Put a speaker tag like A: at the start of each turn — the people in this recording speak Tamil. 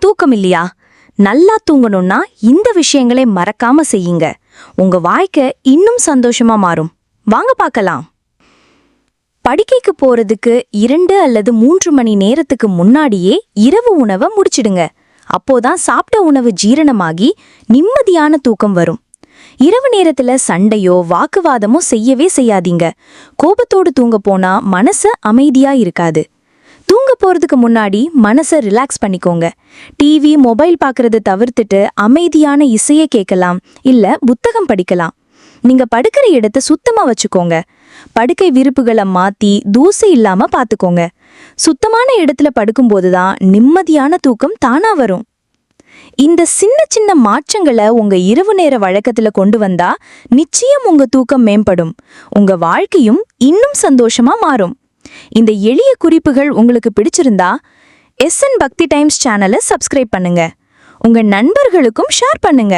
A: தூக்கம் இல்லையா? நல்லா தூங்கணும்னா இந்த விஷயங்களை மறக்காம செய்யுங்க. உங்க வாழ்க்கை இன்னும் சந்தோஷமா மாறும். வாங்க பார்க்கலாம். படுக்கைக்கு போறதுக்கு 2 அல்லது 3 மணி நேரத்துக்கு முன்னாடியே இரவு உணவை முடிச்சிடுங்க. அப்போதான் சாப்பிட்ட உணவு ஜீரணமாகி நிம்மதியான தூக்கம் வரும். இரவு நேரத்துல சண்டையோ வாக்குவாதமோ செய்யவே செய்யாதீங்க. கோபத்தோடு தூங்க போனா மனசு அமைதியா இருக்காது. தூங்க போறதுக்கு முன்னாடி மனசை ரிலாக்ஸ் பண்ணிக்கோங்க. டிவி மொபைல் பார்க்கறத தவிர்த்துட்டு அமைதியான இசையை கேட்கலாம், இல்ல புத்தகம் படிக்கலாம். நீங்க படுக்கிற இடத்தை சுத்தமா வச்சுக்கோங்க. படுக்கை விரிப்புகளை மாத்தி தூசி இல்லாம பாத்துக்கோங்க. சுத்தமான இடத்துல படுக்கும்போதுதான் நிம்மதியான தூக்கம் தானா வரும். இந்த சின்ன சின்ன மாற்றங்களை உங்க இரவு நேர வழக்கத்துல கொண்டு வந்தா நிச்சயம் உங்க தூக்கம் மேம்படும். உங்க வாழ்க்கையும் இன்னும் சந்தோஷமா மாறும். இந்த எளிய குறிப்புகள் உங்களுக்கு பிடிச்சிருந்தா SN பக்தி டைம்ஸ் சேனலை சப்ஸ்கிரைப் பண்ணுங்க. உங்க நண்பர்களுக்கும் ஷேர் பண்ணுங்க.